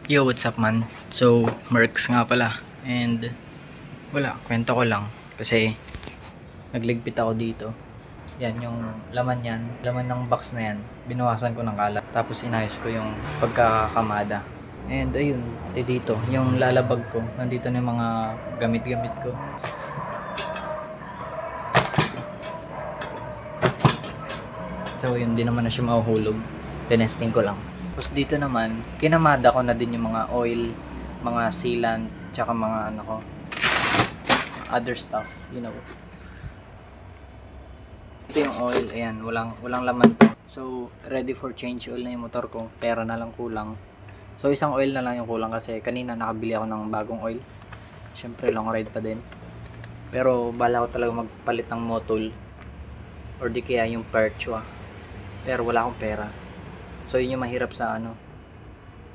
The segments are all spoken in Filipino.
Yo, what's up man? So, Mercs nga pala. And, wala, kwento ko lang. Kasi, nagligpit ako dito. Yan, yung laman yan. Laman ng box na yan. Binawasan ko ng kalat. Tapos, inayos ko yung pagkakakamada. And, ayun, dito, yung lalabag ko. Nandito na yung mga gamit-gamit ko. So, yun, di naman na siya mahuhulog. Tinesting ko lang. Tapos dito naman, kinamada ko na din yung mga oil, mga sealant, tsaka mga ano ko, other stuff, you know. Ito yung oil, ayan, walang laman to. So, ready for change oil na yung motor ko, pera na lang kulang. So, isang oil na lang yung kulang kasi kanina nakabili ako ng bagong oil. Syempre, long ride pa din. Pero, bala ko talaga magpalit ng motol or di kaya yung Perchua. Pero wala akong pera. So yun yung mahirap sa ano,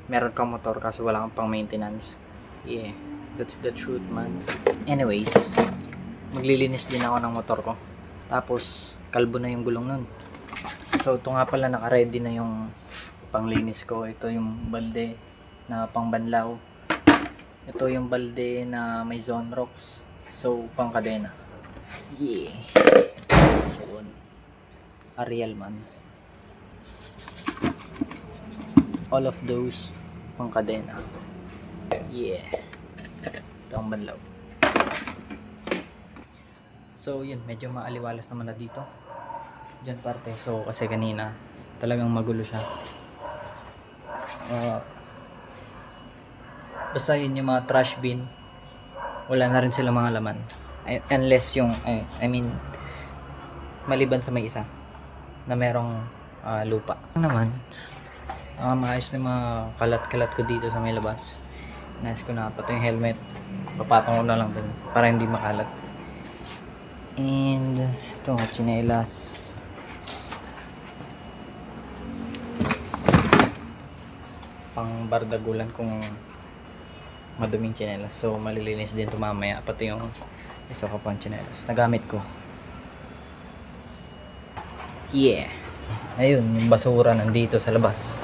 meron kang motor kasi wala kang pang maintenance. Yeah, that's the truth man. Anyways, maglilinis din ako ng motor ko. Tapos kalbo na yung gulong nun. So ito nga pala, naka-ready na yung panglinis ko. Ito yung balde na pang banlaw. Ito yung balde na may zone rocks. So pang kadena. Yeah. So Ariel man. All of those pang kadena. Yeah. Ito ang banlaw. So yun, medyo maaliwalas naman na dito. Diyan parte. So kasi kanina talagang magulo siya. Basta yun yung mga trash bin. Wala na rin sila mga laman. Unless yung, I mean, maliban sa may isa na merong lupa. Naman, maayos na mga kalat-kalat ko dito sa may labas. Nais ko na pati yung helmet, papatong ko na lang dun para hindi makalat. And ito nga, tsinelas. Pang bardagulan kung maduming tsinelas. So malilinis din ito mamaya. Pati yung isa ko pang tsinelas nagamit ko. Yeah. Ayun, yung basura nandito sa labas.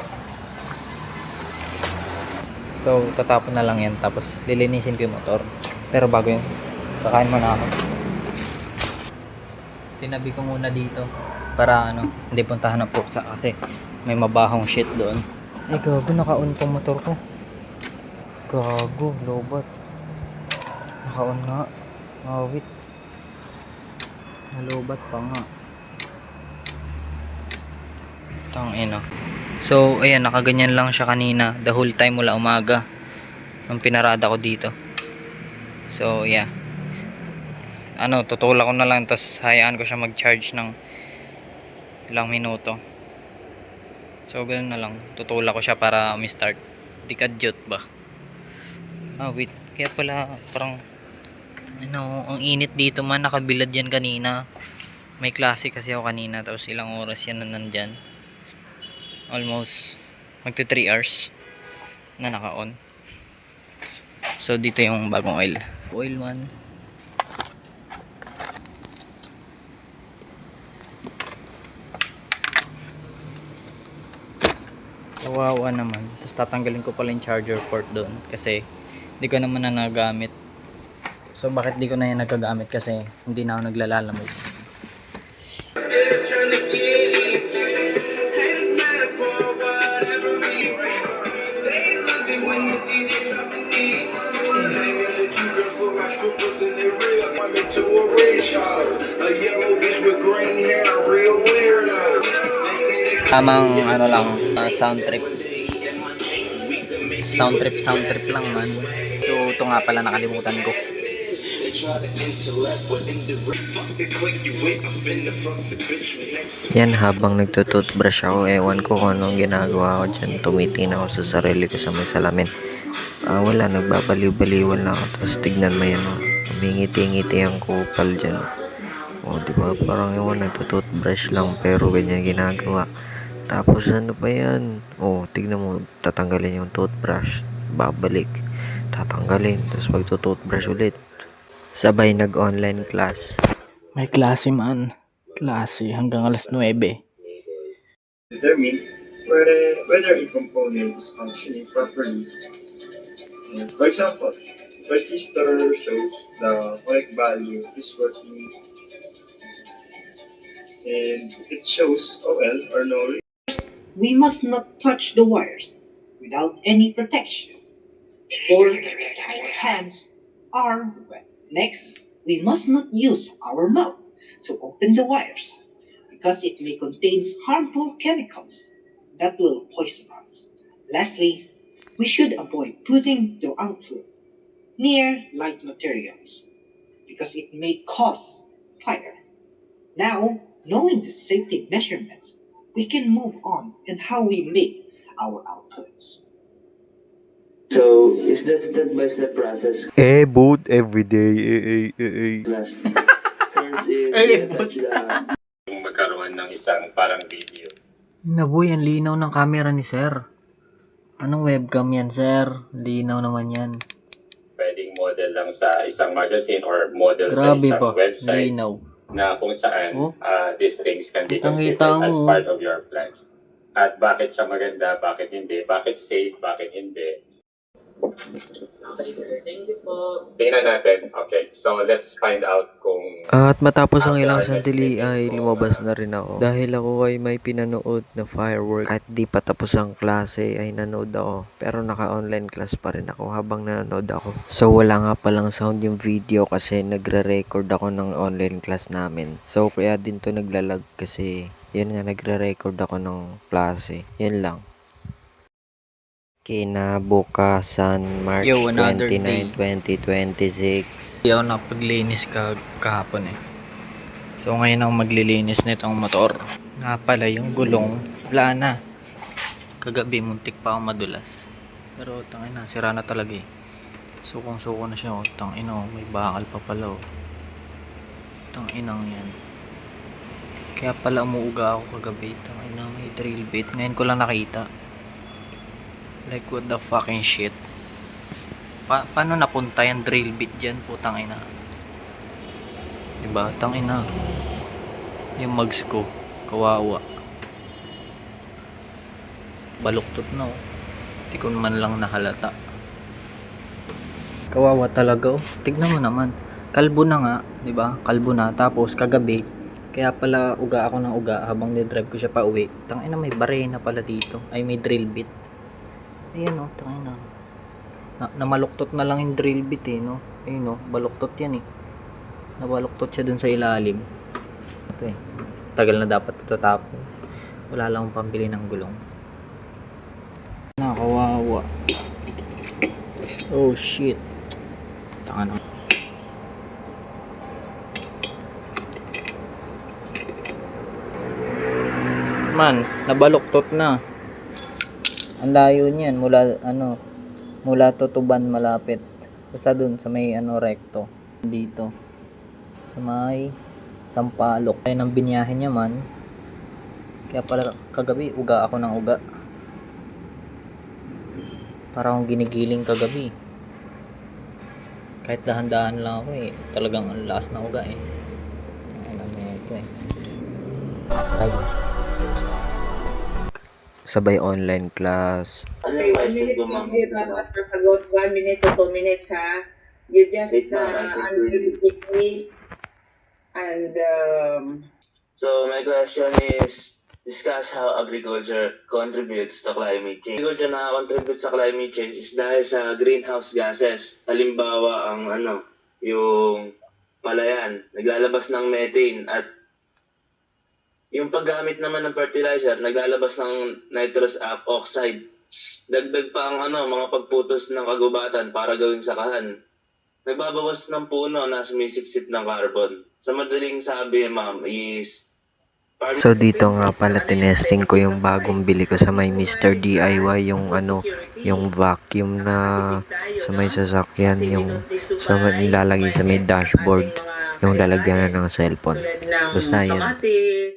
So, tatapon na lang yan. Tapos, lilinisin ko yung motor. Pero bago yun, kakain muna ako. Tinabi ko muna dito. Para ano, hindi puntahan ng puksa. Kasi, may mabahong shit doon. Ay, gago, naka-on tong motor ko. Gago, lobat. Naka-on nga. Wait. Nalobat pa nga. Tang ino. So, ayan, nakaganyan lang siya kanina. The whole time mula umaga. Nung pinarada ko dito. So, yeah. Ano, tutulak ko na lang. Tapos, hayaan ko siya mag-charge ng ilang minuto. So, ganoon na lang. Tutulak ko siya para umistart. Di kadyot ba? Wait. Kaya pala, parang, ano, ang init dito man. Nakabilad yan kanina. May klase kasi ako kanina. Tapos, ilang oras yan na nandyan. Almost magti 3 hours na naka-on. So dito yung bagong oil man. Kawawa naman. Tapos tatanggalin ko pala yung charger port doon kasi hindi ko naman na nagamit. So bakit di ko na yung nagagamit? Kasi hindi na ako naglalalamig. Tamang ano lang, sound trip lang man. So ito nga pala, nakalimutan ko. Yan, habang nagtutoothbrush ako, ewan ko kung anong ginagawa ko dyan. Tumitingin ako sa sarili ko sa may salamin. Wala, nagbabaliw-baliwan lang ako. Tapos tignan mo yan, umingiti-ngiti ang kupal dyan. Diba, parang ewan, nagtutoothbrush lang pero ganyan ginagawa. Tapos ano pa yan? Tignan mo, tatanggalin yung toothbrush, babalik, tatanggalin, tapos magtutoothbrush ulit. Sabay nag-online class. May klase man. Klase hanggang alas 9. Determine whether a component is functioning properly. And for example, resistor shows the correct value is working and it shows OL or no. We must not touch the wires without any protection, or our hands are wet. Next, we must not use our mouth to open the wires because it may contain harmful chemicals that will poison us. Lastly, we should avoid putting the output near light materials because it may cause fire. Now, knowing the safety measurements, we can move on in how we make our outputs. So, is that step-by-step process boot everyday. class? First is attach the magkaroon ng isang parang video. Naboy, ang linaw ng camera ni sir. Anong webcam yan, sir? Linaw naman yan. Pwedeng model lang sa isang magazine or model Grabe sa isang ba? website Linaw. na kung saan Oh. these things can be Kitang-kita considered as mo. part of your plan. At bakit siya maganda, bakit hindi, bakit safe, bakit hindi. Okay, sir. Thank you po. Tingnan natin. Okay, so let's find out kung At matapos ang ilang sandali ay lumabas na rin ako. Dahil ako ay may pinanood na firework. At di pa tapos ang klase ay nanood ako. Pero naka-online class pa rin ako habang nanonood ako. So wala nga palang sound yung video kasi nagre-record ako ng online class namin. So kaya din to naglalag kasi yun nga nagre-record ako ng klase. Yun lang. Kinabukasan March Yo, another day. 29, 2026. Hindi ako napaglinis kahapon eh. So ngayon ako maglilinis nitong motor. Nga pala yung gulong, wala na. Kagabi muntik pa ako madulas. Pero tangina, sira na talaga eh. Sukong-suko na siya. Oh. Tangina, may bakal pa pala oh. Tanginang yan. Kaya pala umuuga ako kagabi. Tangina, may drill bit. Ngayon ko lang nakita. Like what the fucking shit. Paano napunta yung drill bit dyan, putang ina? Diba? Tangina. Yung mugs ko. Kawawa. Baluktot na oh. Di ko man lang nahalata. Kawawa talaga oh. Tignan mo naman. Kalbo na nga. Diba? Kalbo na. Tapos kagabi. Kaya pala uga ako ng uga habang nidrive ko siya pa uwi. Tangina, may barena pala dito. Ay, may drill bit. Ayan o, tangina. Namaluktot na lang yung drill bit eh, no? Ayun o, baluktot yan eh. Nabaluktot siya dun sa ilalim. Ito eh. Tagal na dapat ito tapon. Wala lang akong pambili ng gulong. Nakawawa. Oh shit. Tanga na. Man, nabaluktot na. Ang layo niyan mula Tutuban malapit. Basta dun sa may rekto dito. Sa may Sampaloc. Ayun ang binyahe niya man. Kaya pala kagabi uga ako ng uga. Para akong ginigiling kagabi. Kahit dahan-dahan lang ako eh. Talagang ang lakas na uga eh. Alam mo ito eh. Ay. Sabay online class. ano Okay, yung 1 question minute ko, to ma'am? give after sagot, 1 minute to 2 minutes, ha? You just Wait, ma'am, I can answer do it. quickly. And, So, my question is, discuss how agriculture contributes to climate change. Agriculture na-contribute sa climate change is dahil sa greenhouse gases. Halimbawa, yung palayan, naglalabas ng methane at yung paggamit naman ng fertilizer, naglalabas ng nitrous oxide. Dagdag pa ang mga pagputos ng kagubatan para gawing sakahan. Nagbabawas ng puno na sumisipsip ng carbon. Sa madaling sabi, ma'am, is... So dito nga pala tinesting ko yung bagong bili ko sa may Mr. DIY yung vacuum na sa may sasakyan, yung sa may nilalagay sa may dashboard, yung lalagyan ng cellphone. Basta yun. kamatis,